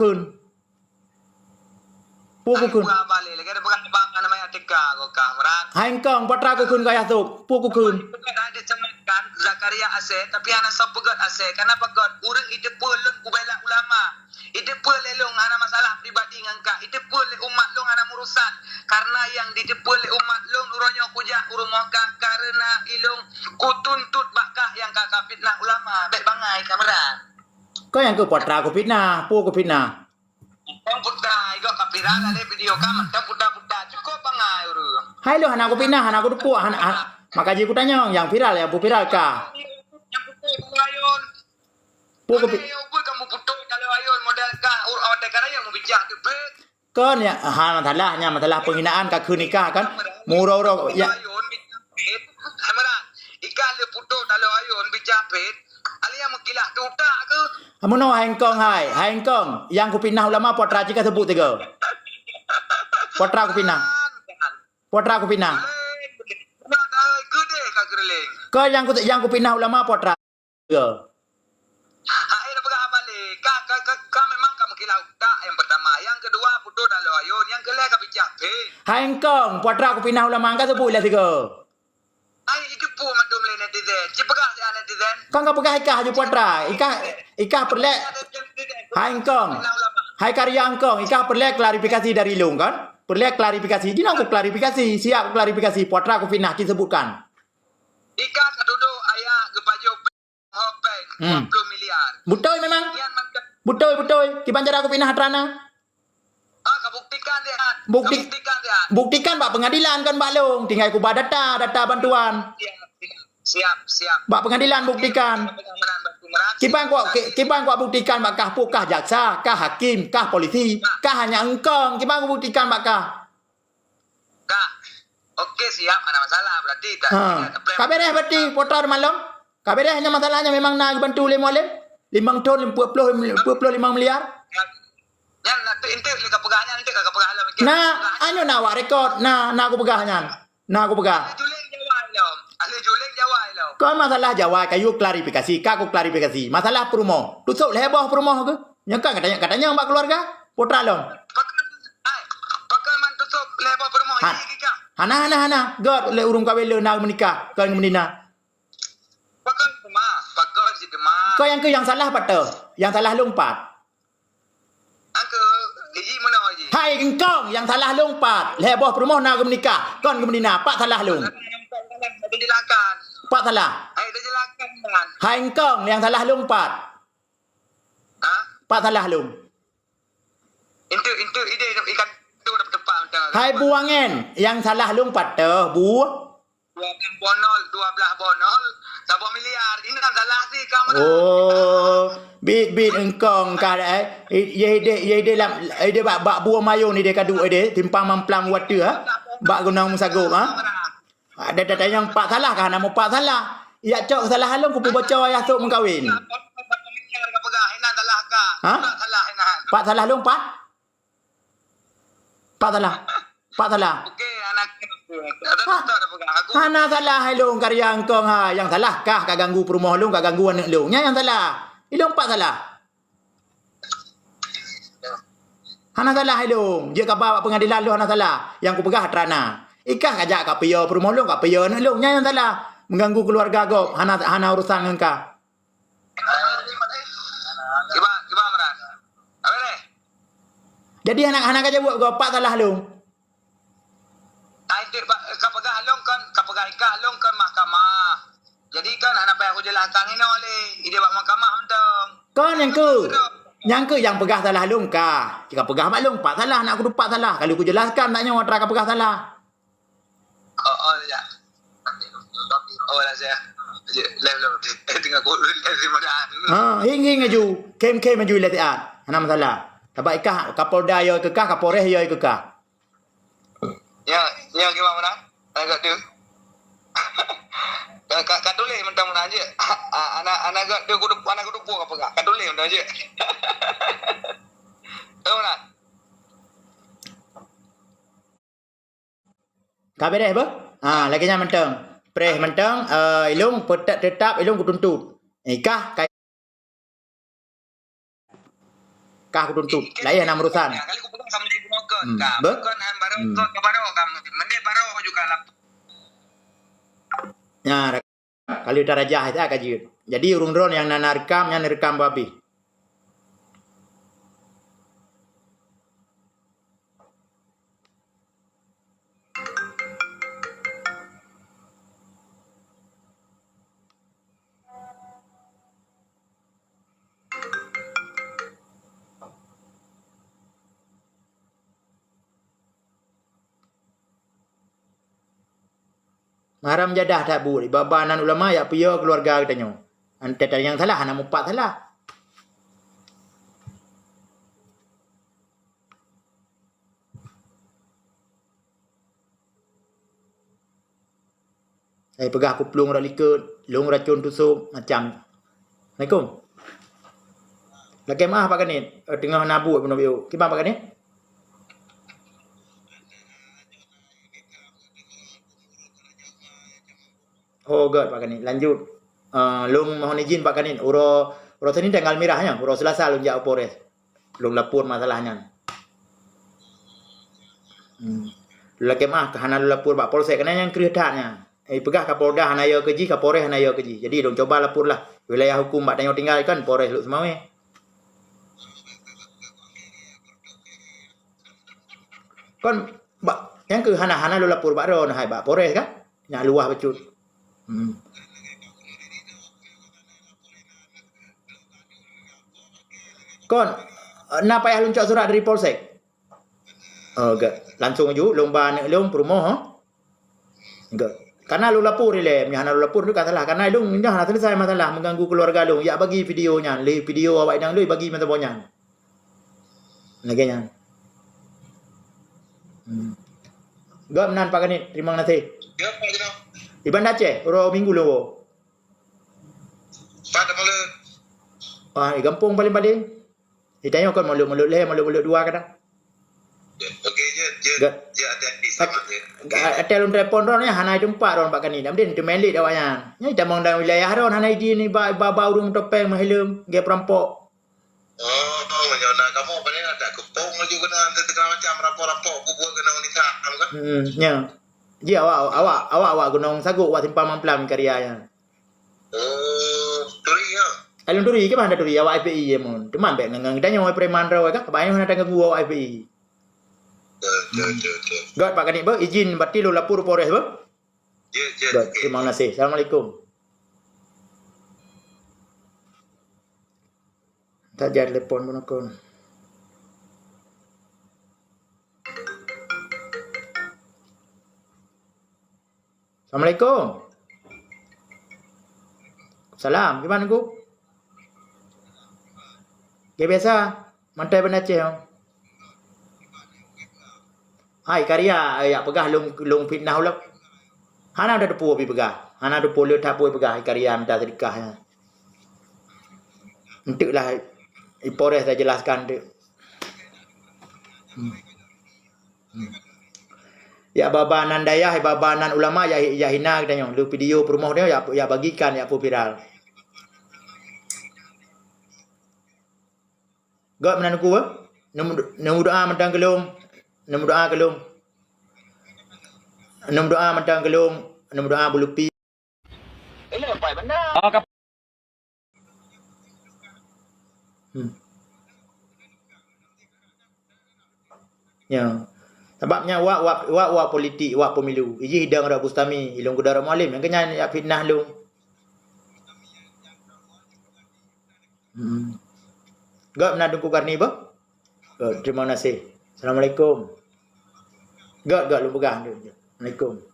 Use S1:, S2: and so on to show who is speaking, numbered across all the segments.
S1: คืนปูกูคืน
S2: balik lagi ada pegang bang namanya Tika kok kamran.
S1: Hai engkong patra kuคืนgaya tuh pu kuคืน
S2: Ada dicematkan Zakaria Aceh tapi anak sepegat Aceh karena pegat urang ide pelun kubela ulama. Ide pelelong ana masalah pribadi ngangka. Ide pele umat long ana urusan karena yang didepul umat long uronyo kuja urumokah karena ilung kutuntut bakah yang kakak fitnah ulama. Baik bangai kamran.
S1: ก็ยังคือปตรากูพิษนาปูกูพิษนา
S2: Yang putra iko kapiran ada video kamu. Yang putra cukup bangai uru.
S1: ให้luหานากูพิษนาหานากูปูหาmaka ji ku tanya yang viral ya bu viral kah
S2: Yang putra ayon.
S1: ปูกูพิษ
S2: Kamu putra kalau ayon modal kah awak tekara yang mau bijak tu.
S1: ก็เนี่ยหามาทันละเนี่ยมาทันละpenghinaan kaคืนnikah kan muro ya
S2: Ayon bijak pet. Kamran. Ikan le putra kalau ayon bijak pet. Alia mengkilah tu tak ke?
S1: amono hai engkong yang ku pinah ulama patra jika sebut tiga patra ku pinah ก็ยังกูpinah ulama patra tiga
S2: Kau memang kamu kilau tak yang pertama, yang kedua putus dalam ayun, yang kelima kau bijak pe.
S1: hai engkong patra ku pinah ulama ka sebut lah tiga
S2: Ai itu pu mandum le netizen, cipagah si netizen.
S1: ก็ก็pegah ikah ju patra ikah perlek hai engkong hai karya engkong ikah perlek klarifikasi dari long kan perlek klarifikasi di aku klarifikasi siap klarifikasi patra ku pinah disebutkan
S2: Ika kaduduk ayah gepajo hopeng 20 miliar.
S1: betul memang
S2: Kian mantap.
S1: betul kibanjar aku pinah hatrana
S2: Kau buktikan dia.
S1: Buktikan
S2: dia.
S1: buktikan Pak pengadilan kan Pak Long tinggal ku data bantuan
S2: Siap.
S1: Pak pengadilan buktikan Kibang kau buktikan Pak kah pukah jaksa kah hakim kah polisi kah hanya engkong kibang ku buktikan Pak kah
S2: Kak. Okey siap, ada masalah berarti tak.
S1: Kabereh berarti potar malam kabereh hanya masalahnya memang nak bantu le molem 5 ton 25 miliar
S2: Yang nanti inti lika pegahnya nanti kakak pegah lah mikir.
S1: nah anyo na wa record nah aku pegahnya nah aku pegah
S2: Ahli juling Jawa lo.
S1: Kau masalah Jawa kayu klarifikasi, kaku klarifikasi. Masalah promo. Tusuk leboh promo ke? Yang katanya mbak keluarga putra long.
S2: Pakai mantusuk lebo bermoh ini kak.
S1: Hana. God le urung kawin le nak menikah kau yang menina.
S2: Pakai si demam.
S1: Kau yang salah patah, yang salah lompat.
S2: Angke, iji mana iji?
S1: Hai engkong yang salah lompat. Leboh promo nak menikah, kau yang menina. Pak salah long.
S2: Dijelaskan.
S1: Pak salah.
S2: Ayo dijelaskan kan.
S1: Hai engkong yang salah lompat. Pak salah long.
S2: Itu ide ikan tu dapat tepat macam.
S1: Hai buangen yang salah lompat bu.
S2: 12 bonol, 10 miliar. Ini kan salah sih kamu.
S1: Oh, bit engkong kah ye de lam de bak buah mayo ni de kadu de timpang mamplang water ha. Bak gunang musago ha. Ada yang pak salah kah nama pak salah. Ya cok salah halung ku baca ayat tu mengkawin. Ha? Pak salah lung pak. Pak salah.
S2: Okey, anak.
S1: Hana salah halung karya engkong ha. Yang salah kah ka ganggu perumahan lung ka ganggu anak lung. Yang salah. Ilung pak salah. Hana salah halung. Dia ka bawa pengadilan lu hana salah. Yang ku pegah trana. Ikah kajak ka piyo perumahan lung ka piyo anak lung. Yang salah. Mengganggu keluarga kau. Hana urusan engkau.
S2: Kiba meran. Apa ni?
S1: Jadi anak-anak aja buat kau pak salah lung.
S2: Itu kapagah long kan mahkamah. Jadi kan anak payah aku jelaskan ini oleh ide bak mahkamah untung.
S1: Kan yang pegah salah lung kah? Jika pegah mak lung pak salah nak aku pak salah. Kalau aku jelaskan taknya watra ka pegah salah.
S2: Ya. Lah saya. Level tengah aku Ramadan.
S1: Hing aju. Kem aju le tiat. Hana masalah. Tabak ikah Kapolda yo ke kah Kapolres yo ke kah?
S2: Ya gimana mana? Agak tu. Kat tulis mentang-mentang aja. Anak agak tu anak kudu buang apa gak? Kat tulis mentang aja. Tahu tak?
S1: Kabe deh apa? Lagi nya mentang. Preh mentang ilung tetap ilung kutuntut. Ikah Kah aku tuntut. Lain nama urusan.
S2: Kali aku pegang sama dia penokon.
S1: Ber?
S2: Bukan han baru ke baru kamu. Mendek baru juga lah.
S1: Ya, kalau udah raja itu kaji. Jadi urung drone yang nana rekam, yang rekam babi. Maram jadah tak bu, babanan ulama ya piyo keluarga kita nyo. Ante yang salah, anak mupat salah. Saya pegah aku pelung rak likut, lung racun tusuk macam. Assalamualaikum. Lagi mah apa kan ni? Tengah nabu pun bio. Kipa apa kan ni? Oh, god Pak Kanin. Lanjut. Lung mohon izin Pak Kanin. Uro tadi tanggal merahnya. Uro Selasa lung jauh Polres. Lung lapor masalahnya. Lagi mah kahana lung lapor Pak Polsek kena yang keredatnya. Pegah Kapolda hanaya keji, Kapolres hanaya keji. Jadi lung coba lapor lah. Wilayah hukum Pak Tanyo tinggal kan Polres lu semua. Kon yang ke hana lung lapor Pak Ron hai Pak Polres kan? Yang luah becut. Kon, nak payah luncak surat dari Polsek? Oh, enggak. Langsung aja lomba nak lom promo ha? Enggak. Karena lu lapor ile, nyana lu lapor tu katalah karena lu dah selesai masalah mengganggu keluarga lu. Ya bagi videonya, le video awak yang lu bagi mata bonya. Laganya. Enggak menan Pak Kanit, terima kasih.
S2: Ya, Pak Jenau.
S1: Iban Aceh, oro minggu lu.
S2: Pada mula.
S1: Gampung paling-paling. Ditanya kan mulut-mulut dua kata.
S2: Okey je ada di sama je.
S1: Ada lun telefon ron ya hanai tempat ron Pak Kanit. Amdin tu melik awaknya. Nya tamang dalam wilayah ron hanai di ni ba urung topeng mahelum ge perampok.
S2: Oh, menyona kamu apa ni ada kepung lagi kena segala macam rapor-rapor kubur kena wanita kan?
S1: Ya. Ji awak gunung saguk awak simpang mamplam karyanya.
S2: Oh, turi ya.
S1: Alun turi ke mana turi awak IPI ye mon. Teman bek ngang tanya awak preman raw ka bayang mana tangga gua awak IPI. God Pak Kanit ber izin berarti lu lapor Polres ber.
S2: Ya.
S1: Terima kasih. Assalamualaikum. Tak jadi telefon pun aku. Assalamualaikum. Salam, gimana ku? Kayak biasa, mantai benar Aceh. Hai karya, ya pegah long fitnah ulah. Hana ada depu api pegah. Hana depu le tapu pegah karya minta sedekah. Entuklah Polres dah jelaskan tu. Ya babanan daya, babanan ulama ya hina katanya. Lu video promo dia ya bagikan ya viral. Gak menan ku nemu doa mentang kelum. Nemu doa kelum. Nemu doa mentang kelum. Nemu doa bulupi.
S2: Ini apa benar?
S3: Oh,
S1: Ya. Sebabnya wak politik, wak pemilu. Iji hidang rak Bustami, ilung kudara mualim. Yang kena ya fitnah lu. Gak menan ku karni ba? Terima kasih. Assalamualaikum. Gak lu pegang. Assalamualaikum.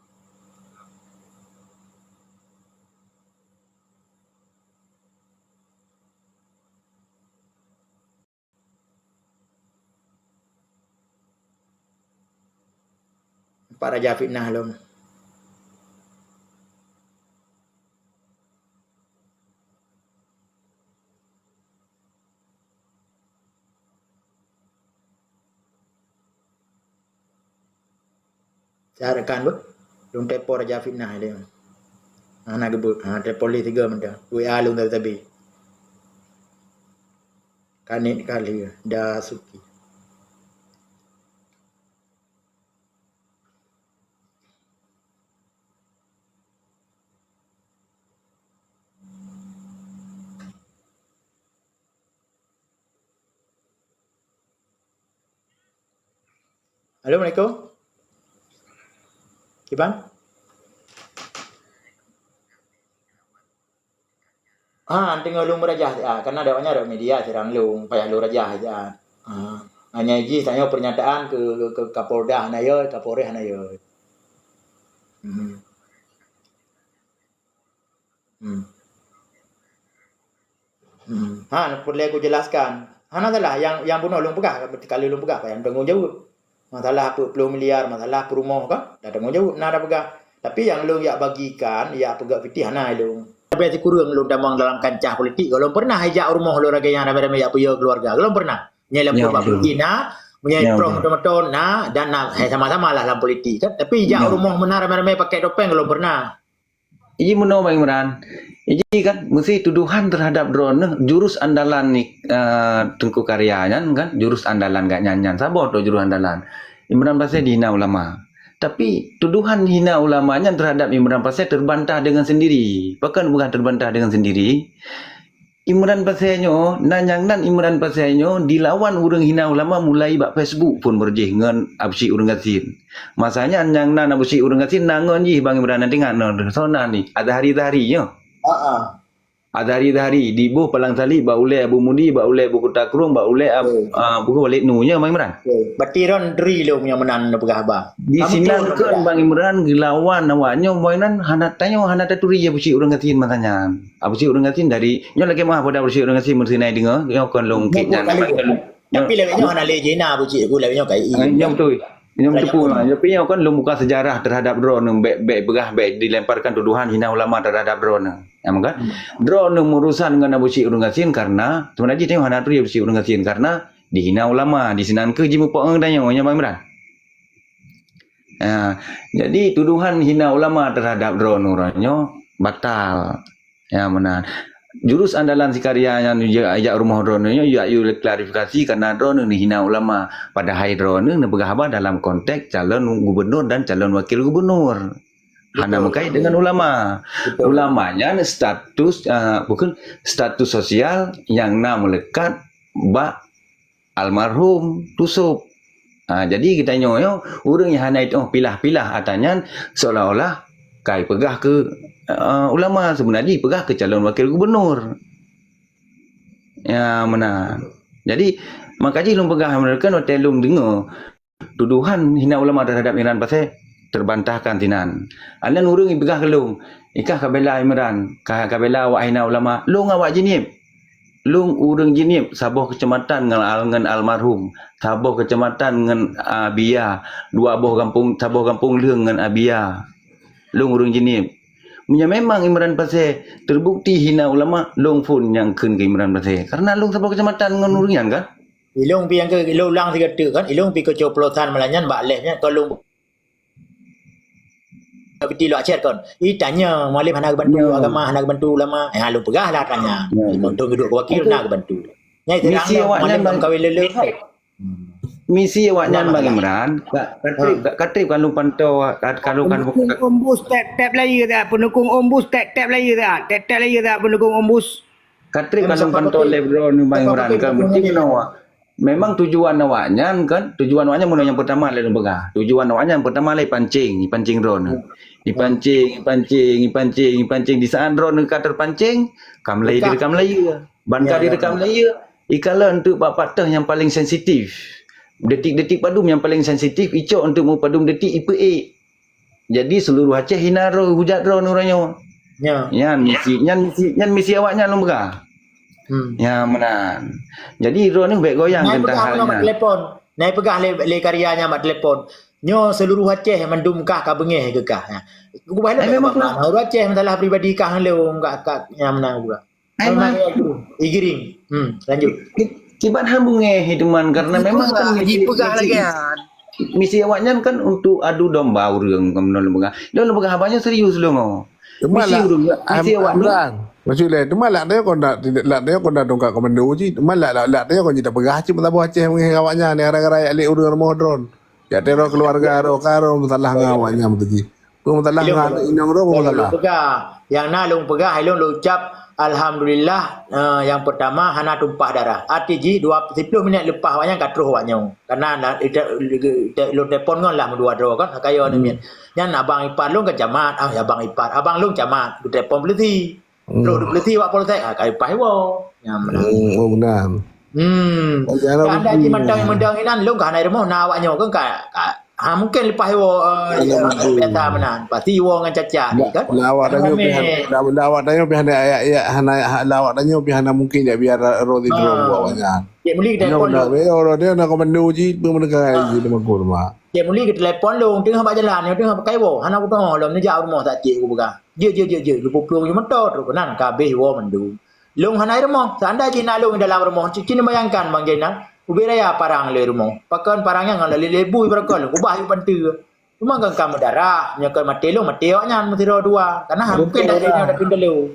S1: Pak Raja fitnah lu. Saya rekan bu. Lung tepo Raja fitnah dia. Anak gebut. Tepo li 3 mentah. WA lung tapi. Kanit kali dah suki. Assalamualaikum. Kiban? Tengok lung merajah karena ada media serang lung payah lu rajah aja. Hanya ji tanya pernyataan ke Kapolda na yo, Kapolres na yo. Perlu aku jelaskan. Salah yang bunuh lung pegah kali lung pegah yang tanggung jawab. Masalah 10 miliar, masalah perumah kan, dah tanggung jawab nak pegah. Tapi yang lung yak bagikan, yak pegah fitih na lung. Tapi si kurang lung damang dalam kancah politik. Kalau pernah hijak rumah lu raga yang ramai-ramai yak punya keluarga. Kalau pernah nyelap bab na, menyai prong teman-teman na dan sama-sama lah dalam politik kan. Tapi hijak rumah mana ramai-ramai pakai topeng kalau pernah.
S3: Ini menurut Bang Imran. Jadi kan mesti tuduhan terhadap drone jurus andalan ni Tengku Karyanya kan jurus andalan gak nyanyan sabar tu jurus andalan Imran Pasir dihina ulama. Tapi tuduhan hina ulamanya terhadap Imran Pasir terbantah dengan sendiri. Bahkan bukan terbantah dengan sendiri. Imran Pasirnya nanyang Imran Pasirnya dilawan urang hina ulama mulai bak Facebook pun berjih dengan absi urang gasin. Masanya nyang nan absi urang gasin nangon jih Bang Imran nanti ngano sona ni ada hari-harinya. Ada hari-hari di buh Palang Salib ba ulai Abu Mudi ba ulai Buku Takrung ba ulai buku Walid Nunya Bang Imran.
S1: Batiron dri lo punya menan pegah ba.
S3: Di sinangkeun Bang Imran gilawan awaknya Bang Imran hana tanya hana taturi ya busi urang gasin matanya. Abusi urang gasin dari nyo lagi mah pada busi urang gasin mersinai dengar nyo kon long kitnya.
S1: Tapi lewatnya hana lejena buci aku lewatnya kai.
S3: Nyo betul. Nyo betul lah. Tapi nyo kan lu buka sejarah terhadap drone baik begah baik dilemparkan tuduhan hina ulama terhadap drone. Ya maka drone urusan dengan Abu Syekh Urang Gasin karena sebenarnya tengok hana tu Abu Syekh Urang Gasin karena dihina ulama di sinan ke jimu poeng tanya nya Bang Imran. Jadi tuduhan hina ulama terhadap drone orangnya batal. Ya benar. Jurus andalan si karyanya ajak rumah drone nya ya klarifikasi karena drone ni hina ulama. Padahal drone ni bergahabat dalam konteks calon gubernur dan calon wakil gubernur. Hana mengkait dengan ulama. Ulamanya status bukan status sosial yang melekat bak almarhum tusuk. Jadi kita nyoyo urang yang hana itu pilah-pilah atanya seolah-olah kai pegah ke ulama sebenarnya pegah ke calon wakil gubernur. Ya mana. Jadi makanya lum pegah mereka hotel lum dengar tuduhan hina ulama terhadap Imran Pasir terbantahkan tinan. Alan urang ibegah kelung. Ikah kabela Imran, kabela awak hina ulama. Lung awak jinib. Lung urang jinib Sabah kecamatan dengan almarhum. Sabah kecamatan dengan Abia. Dua aboh kampung Sabah kampung Leung dengan Abia. Lung urang jinib. Punya memang Imran Pasir terbukti hina ulama lung pun yang keun ke Imran Pasir. Karena lung Sabah kecamatan dengan urang kan.
S1: Ilung pi yang ke ilung lang 3 kan. Ilung pi kecoplotan melanyan bak lehnya kalau Betul lu acet kon. Tanya muallim hana bantu agama hana bantu ulama. Lu pegah lah tanya. Untuk duduk wakil nak bantu. Nyai
S3: misi awaknya bang
S1: kawin lele.
S3: Misi awaknya Bang Imran. Katrip kan lu pantau kalau kan
S4: ombus tap lagi dah pendukung ombus tap lagi dah. Tap lagi dah pendukung ombus.
S3: Katrip kan lu pantau lebron Bang Imran kan mesti menawa. Memang tujuan awaknya kan tujuan awaknya mula yang pertama lalu begah. Tujuan awaknya yang pertama lai pancing drone. Dipancing di saat drone ka terpancing, kamlai direkam laya. Banka direkam laya. Ikala untuk patah yang paling sensitif. Detik-detik padum yang paling sensitif icok untuk mu padum detik IPA. Jadi seluruh Aceh hina hujat drone orangnya. Ya. Nyan misi awaknya lu begah. Ya menan. Jadi drone ni baik goyang tentang halnya.
S1: Naik pegah le karyanya mak telefon. Nyo seluruh Aceh mendumkah ka bengeh ke kah. Ku balik memang seluruh Aceh masalah peribadi kah le kak yang menang juga. Igiring. Lanjut.
S3: Kibat hambungeh hiduman karena memang kan
S4: pegah lagi kan.
S3: Misi awaknya kan untuk adu domba urang kemenon lembaga. Dia lembaga abangnya serius lu mau. Misi awaknya
S5: Maksud lain, tu malak dia kau nak dongkak komando je. Malak dia kau tak pegah je mata buah ceh mengi awaknya ni gara-gara alik urang rumah drone. Ya teror keluarga karo masalah ngawaknya betul ji. Tu masalah ngah inang ro masalah.
S1: Pegah. Yang nak long pegah, long ucap alhamdulillah yang pertama hana tumpah darah. Arti ji 10 minit lepas awaknya katruh awaknya. Karena lo telefon kan lah dua dro kan kaya ni mian. Yang abang ipar long ke jamat, abang ipar, abang long jamat, telefon beliti. Lo beliti wak politek, kai pai wo. Yang mana.
S5: Oh benar.
S1: Kan ada ji mandang inan long kan air mo na awaknya kan mungkin lepas wo beta menan. Pasti wo ngan cacat ni kan.
S5: Lawak danyo pihan ayat hana lawak danyo pihan mungkin ya biar roti dulu awaknya.
S1: Cik muli ke telefon long.
S5: Dia nak komando ji pemendekai ji nama ko rumah.
S1: Cik muli ke telefon long tengah bak jalan tengah pakai wo. Hana aku tengok long ni jauh rumah tak cik aku pegang. Je lu puplung je mentot tu kenan kabeh wo mendu. Long hana rumah. Sanda ji nak long dalam rumah. Cik ni bayangkan bang Jenal. Ubi raya parang le rumah. Pakan parangnya ngal le lebu berakal. Ubah yu bantu. Cuma kan kamu darah, nyakal mati lo mati awaknya mesti dua. Karena mungkin dah ini ada pindah lu.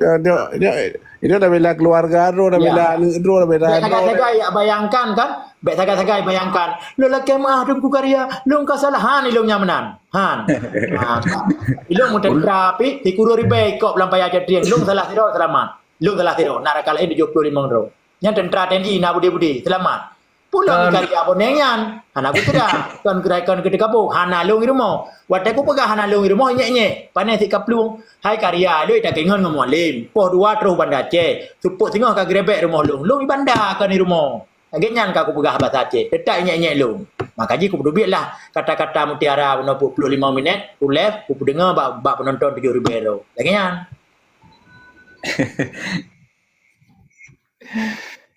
S5: Dia dah bela keluarga ro, dah bela ro, dah bela.
S1: Sagai bayangkan kan? Baik sagai bayangkan. Lo laki mah dum ku karya, lo ka salah ni lo nyamanan. Lo mudah rapi, dikuru ribe kok lampai aja triang. Lo salah tiro selamat. Lo salah tiro. Narakal ini 75 ro. Nya tentara TNI na budi selamat. Pulang karya bonengan. Hana aku tidak. Kan keraikan ketika po. Hana long rumah. Wadah aku pegah hana long rumah nye. Panen si kaplung. Hai karya. Lu tak kengon ngomong lim. Poh dua terus bandar Aceh. Supuk tengok ka grebek rumah long. Long bandar kan ni rumah. Agenyan ka aku pegah bahasa Aceh. Detak nye long. Makanya aku berdubit lah. Kata-kata mutiara 45 minit. Aku left. Aku dengar bak penonton 7,000 euro. Agenyan.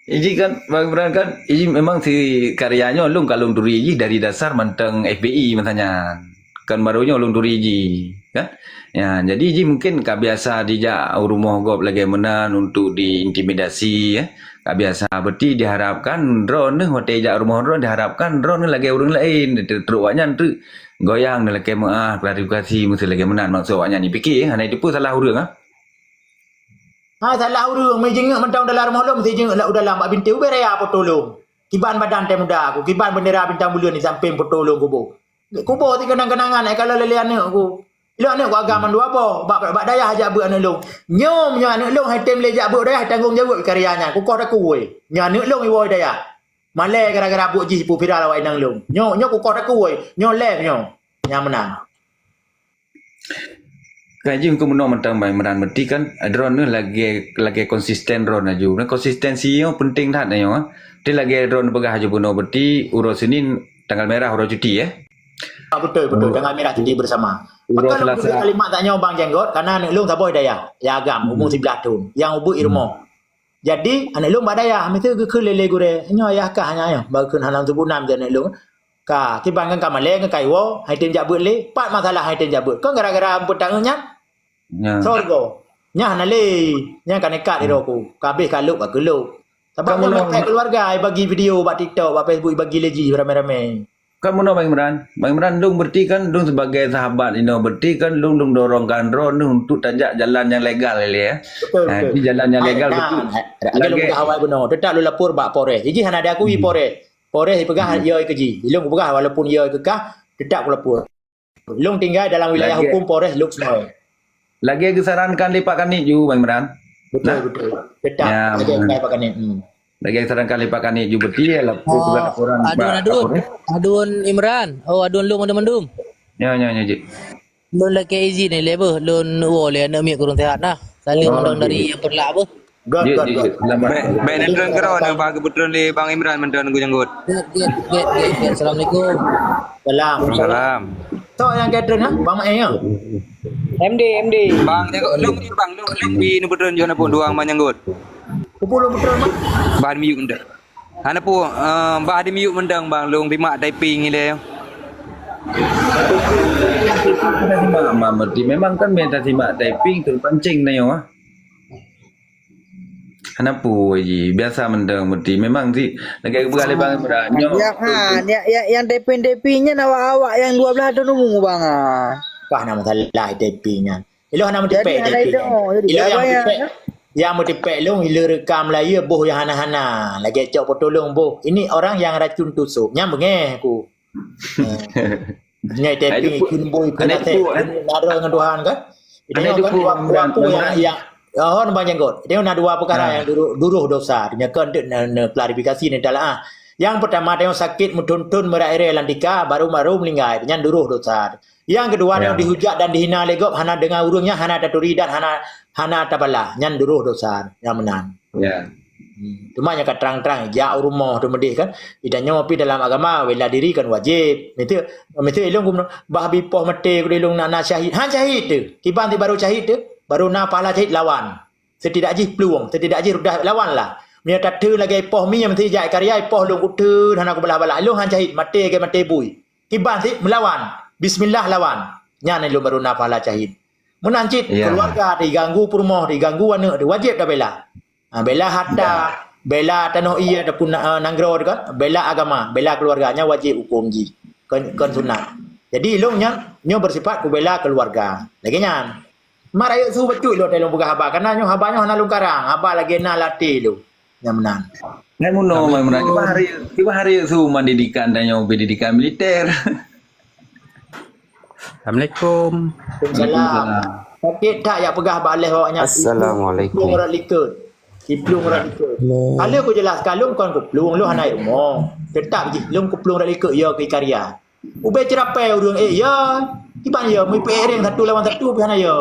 S3: Iji kan Bang Imran kan Iji memang si karyanya long kalung duri Iji dari dasar manteng FBI matanya kan barunya long duri Iji kan ya jadi Iji mungkin kak biasa dijak rumah gop lagi menan untuk diintimidasi ya kak biasa berarti diharapkan drone hotel jak rumah drone diharapkan drone lagi orang lain teruaknya tu goyang lagi klarifikasi mesti lagi menan maksud awaknya ni fikir hanya itu pun salah orang
S1: Salah urang mai jenguk mentang dalam rumah lo mesti jenguk lah dalam bak binti ube raya apa tolong. Kiban badan teh muda aku, kiban bendera bintang mulia ni samping potolong kubo. Kubo ti kenang-kenangan kalau lele anak aku. Lo anak aku agama dua apa? Bak dayah ajak buat anak long. Nyom nya anak long hatem le ajak buat dayah tanggungjawab karyanya. Ku kau dak kuwe. Nya anak long iwo dayah. Male gara-gara buat ji pu viral awak nang long. Nyo ku kau dak kuwe. Nyo le nyo. Nya menang.
S3: Kaji hukum menang mentang Bang Imran berarti kan drone ni lagi konsisten drone aju. Nah konsistensi yang penting dah nyo. Dia lagi drone pegah aju buno berarti urus Senin tanggal merah urus cuti ya.
S1: Betul tanggal merah cuti bersama. Maka lu kalimat tanya Bang Jenggot karena anak lu tak boleh daya. Ya agam umur 11 tahun. Yang ubu irmo. Jadi anak lu bak daya mesti ke lele gure. Nyo ayah ka hanya yo. Ba kun halam tu bunam je anak lu. Ka tiban kan kamaleng kai wo hai tim jabut le. Pat masalah hai tim jabut. Kau gara-gara petangnya
S3: Ya.
S1: Sorgo. Nya nale, nya kan nekat di roku. Kabeh kaluk ka geluk. Sebab kamu keluarga ai bagi video buat TikTok, buat Facebook bagi lagi ramai-ramai.
S3: Kan mana Bang Imran dong berarti kan dong sebagai sahabat ini berarti kan dong dorongkan drone untuk tajak jalan yang legal ya.
S1: Betul.
S3: Di jalan yang legal betul.
S1: Ada lu awal benar. Tetap lu lapor bak Polres. Jadi hana ada aku Polres. Polres pegah dia keji. Long pegah walaupun dia kekah tetap aku lapor. Long tinggal dalam wilayah hukum Polres Luk semua.
S3: Lagi disarankan lipatkan ni ju Bang Imran.
S1: Betul. Tetap
S3: ya,
S1: lagi lipatkan ni.
S3: Lagi disarankan lipatkan ni ju berarti laporan
S6: Adun Imran. Oh adun lu mendum.
S3: Ya ji.
S6: Lun lagi izin ni leber. Lun boleh nak miak kurang sehat nah. Saling mendung dari yang perlak apa.
S1: God.
S7: Baik nendron kero na bagi betul le Bang Imran mendron gu janggut.
S6: Get. Assalamualaikum.
S7: Salam.
S1: So yang kedua ha, Bang Mak ya.
S6: MD.
S7: Bang janggut long bi nu betul jona pun duang manyanggut.
S1: Kupul betul mak.
S7: Bahan miuk ndak. Ana pu ba ada miuk mendang bang long pimak typing ni le.
S3: Berarti memang kan minta simak typing terpancing na yo. Kenapa ji biasa mendang berarti memang sih lagi beralih Bang Imran.
S6: Yang DP-nya awak yang 12 tahun umur bang.
S1: Kah nama salah DP-nya. Ilo nama DP. Ilo yang Yang mertipek long hila rekam Melayu boh yang hana-hana. Lagi cok potolong boh. Ini orang yang racun tusuk. Nyam bengeh aku. Nyai tapping ikun boy kena teh. Nara dengan Tuhan kan. Dia kan waktu yang banyak kot. Dia nak dua perkara yang duruh dosa. Dia kan klarifikasi ni dalam yang pertama dia sakit mutuntun merairi landika baru-baru meninggal. Dia duruh dosa. Yang kedua dia dihujat dan dihina legop hana dengan urungnya hana taturi dan hana tabala nyan duruh dosa yang menang.
S3: Ya.
S1: Cuma yang terang-terang ya rumah tu medih kan. Idanya tapi dalam agama bela diri kan wajib. Mesti elong gum bah bipoh mati ku elong nak syahid. Han syahid tu. Tiba-tiba baru syahid tu, baru na pahala syahid lawan. Setidak ji peluang, setidak ji rudah lawanlah. Mia tatu lagi poh mi mesti jai karya poh long kutu hana ku belah-belah. Elong han syahid mati ke mati bui. Tiba-tiba melawan. Bismillah lawan. Nyan elong baru na pahala syahid. Menancit keluarga diganggu rumah, diganggu anak, wajib dah bela. Bela harta, bela tanah ia ataupun nanggro kan, bela agama, bela keluarganya wajib hukum ji. Kan sunat. Jadi long nyo bersifat ku bela keluarga. Lagi nyan. Marayo su betul lo telong buka haba karena nyo habanya hana lu karang, haba lagi na latih lu. Yang menang.
S3: Ngai muno mai menang. Kiba hari su pendidikan dan nyo pendidikan militer.
S8: Assalamualaikum.
S1: Waalaikumsalam. Sakit tak ya pegah balih bawanya.
S8: Assalamualaikum.
S1: Orang likut. Kiplung orang likut. Kalau aku jelas kalung kon kuplung lu hanai rumah. Tetap je lung kuplung dak likut ya ke karya. Ube cerapai urang ya. Tiban ya mai pereng satu lawan satu hana ya.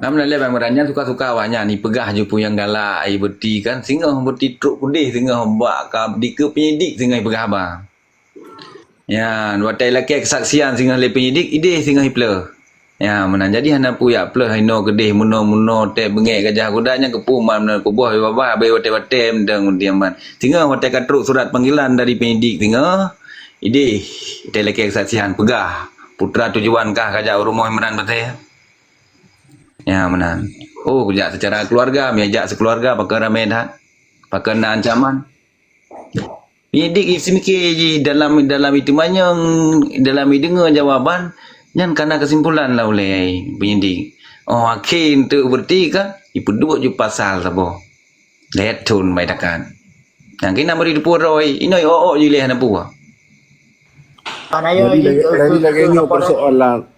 S3: Namanya le bang meranya suka-suka awaknya ni pegah je pun yang galak ai beti kan singa beti truk pudih singa hambak ka dike penyidik singa pegah abang. Ya, watai laki kesaksian singa le penyidik ide singa hipla. Ya, menang jadi hana puya pleh hino gedeh muno te bengek gajah kudanya kepuman men kubuh baba be wate-wate mendang diaman. Singa watai katruk surat panggilan dari penyidik singa ide te laki kesaksian pegah putra tujuankah gajah rumah Imran betul. Ya, menang. Oh, kejak secara keluarga, miajak sekeluarga pakai ramai dah. Pakai nak ancaman. Penyidik isi mikir je dalam itu banyak dalam dengar jawapan yang karena kesimpulan lah oleh penyidik. Oh hakim tu berarti kan ipeduk je pasal sabo. Let tun mai takan. Yang kena beri depu roi inoi je leh na puah.
S5: Lagi nyo persoalan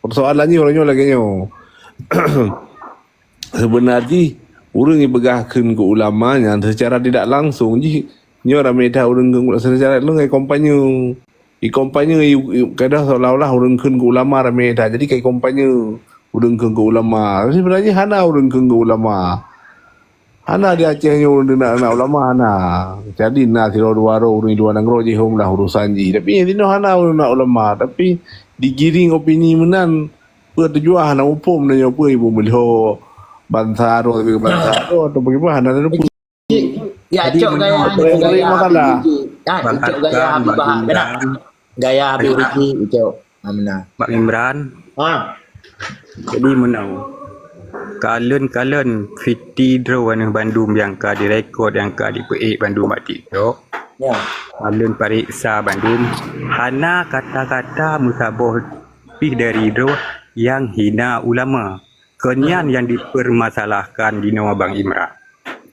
S5: persoalannya orangnya lagi nyo. Sebenarnya orang yang begahkan ke ulamanya secara tidak langsung ji nyo ramai dah orang secara lu ngai kampanye kadang seolah-olah orang ke ulama ramai dah jadi kai kampanye orang ke ulama sebenarnya hana orang ke ulama hana di Aceh nyo nak ulama hana jadi na siro duaro orang dua nanggro je hom lah urusan ji tapi ini hana orang nak ulama tapi digiring opini menan pertujuan hana upum na nyo apa ibu meliho Bansaro atau bagaimana ada pun
S1: ya cok gaya
S5: masalah
S1: cok gaya Habib Bahak benar gaya Habib Riki cok mana
S8: Mak Imran. Jadi menang. Kalen fiti drawan Bandung yang ka direkod yang ka di PE Bandung mak TikTok.
S1: ya
S8: Kalen pariksa Bandung. Hana kata-kata musabah pih dari draw yang hina ulama. Kenyan yang dipermasalahkan di nama Bang Imran.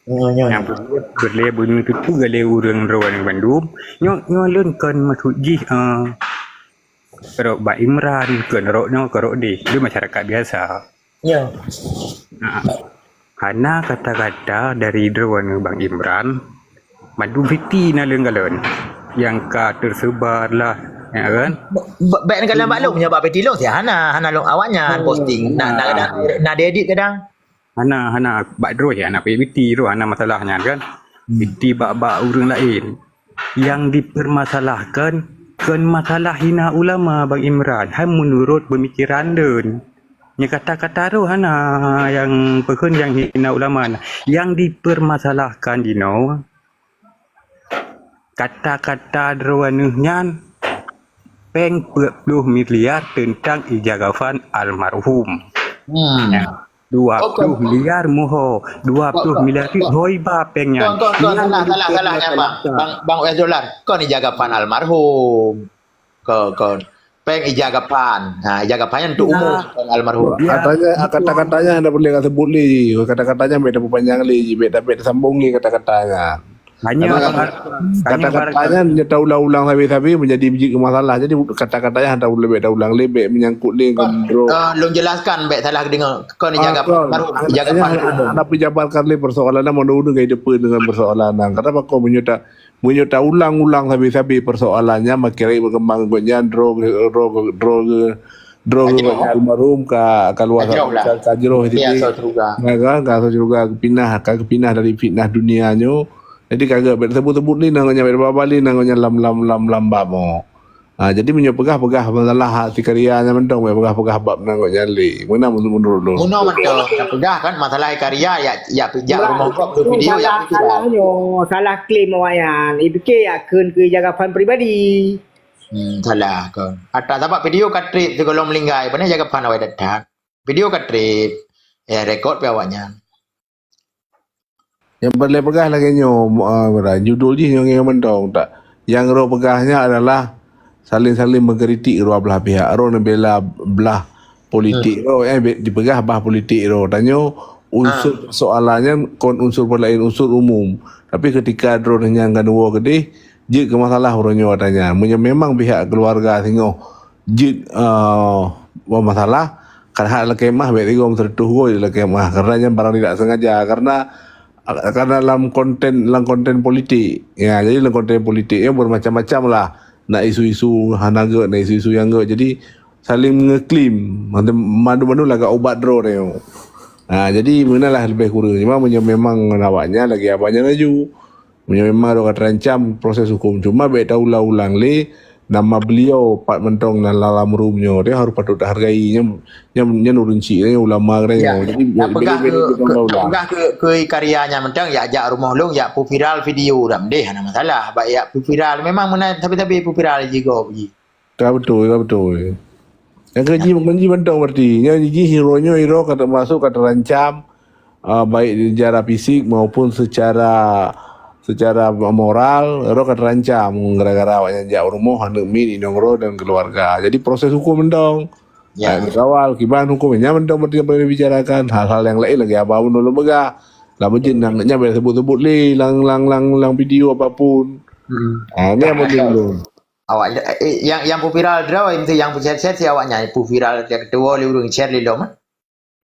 S8: Yang berlebih itu gale urang rawan Bandung. Nyo leunkeun masuk ji Bang Imran keun rokno ke rok deh. Dia masyarakat biasa.
S1: ya
S8: Karena kata-kata dari rawan Bang Imran Bandung fiti na leun yang ka tersebarlah ya kan
S1: baik kalau maklum nya bab petilong si hana long awaknya posting nak edit kadang
S8: hana bak dro ya nak PBT tu hana masalahnya kan BT bak urang lain yang dipermasalahkan kan masalah hina ulama Bang Imran menurut pemikiran dan nya kata-kata tu hana yang pekun yang hina ulama yang dipermasalahkan dino kata-kata drowanuhnya 40 miliar tentang ijazah almarhum. 20 miliar muho, 20 miliar hoiba pengnya.
S1: Salah bang Bang US dolar. Kau ni jaga fan almarhum. Kau peng ijagapan. Ha, ijagapannya untuk umum peng almarhum.
S5: Katanya kata-katanya anda boleh kata sebut li. Kata-katanya beda panjang li, beda sambung li kata-katanya.
S8: Hanya
S5: Kata-katanya nyata ulang-ulang habis-habis menjadi biji masalah. Jadi kata-katanya anda boleh beda ulang li, menyangkut li gondro.
S1: Lu jelaskan baik salah dengan kau ni jagapan almarhum, ijagapan umum.
S5: Anda penjabarkan li persoalan mana gaya depan dengan persoalan. Kenapa kau menyuta ulang-ulang habis-habis persoalannya makin berkembang gotnya drog almarhum ka luar kajroh itu kan juga kepinah dari fitnah dunianya. Jadi kagak bersebut-sebut ni namanya berbabali namanya lam bamo. Jadi menyepegah-pegah masalah si karyanya mentong pegah-pegah bab namanya li. Mana menurut lu?
S1: Muno mentong pegah kan masalah karya ya rumah kau video ya
S4: salah klaim awaknya. Itu ke ya ke jagapan pribadi.
S1: Salah kan. Ada dapat video katrip tu kalau melinggai, mana jagapan awak datang. Video katrip ya rekod pe awaknya.
S5: Yang boleh pegah lagi judul je yang mentong tak. Yang roh pegahnya adalah saling mengkritik roh belah pihak. Roh bela belah politik roh dipegah bah politik roh. Tanya unsur soalannya kon unsur lain unsur umum. Tapi ketika roh yang kedua gede je ke masalah rohnya tanya. Memang pihak keluarga tengok je masalah kan hak lekemah baik tiga tertuh goi lekemah karena barang tidak sengaja karena dalam konten politik ya, jadi dalam konten politik yang bermacam-macam lah nak isu-isu hanaga nak isu-isu yang enggak, jadi saling ngeklaim madu-madu laga obat draw dia. Jadi mengenal lebih kurang memang awaknya lagi abangnya laju memang ada terancam proses hukum, cuma baik tahu ulang le nama beliau Pak Mentong dalam rumahnya dia harus patut hargai yang nurunci ulama dia. Jadi
S1: pegah ke karyanya mentang ya ajak rumah long ya pu viral video ram deh ada masalah baik ya pu viral memang mana tapi pu viral juga pergi.
S5: Betul. Yang kerja mentong berarti yang hero kata masuk kata rancam baik secara fisik maupun secara moral ro terancam gara-gara awaknya jak rumah hendak min inong dan keluarga. Jadi proses hukum mendong. Ya, awal kiban hukumnya mendong berarti boleh bicarakan hal-hal yang lain lagi apa pun dulu begah. Lah mungkin nangnya boleh sebut-sebut li lang video apapun. Ini yang dulu.
S1: Awak yang viral draw itu yang share si awaknya viral yang kedua li urung share li lom.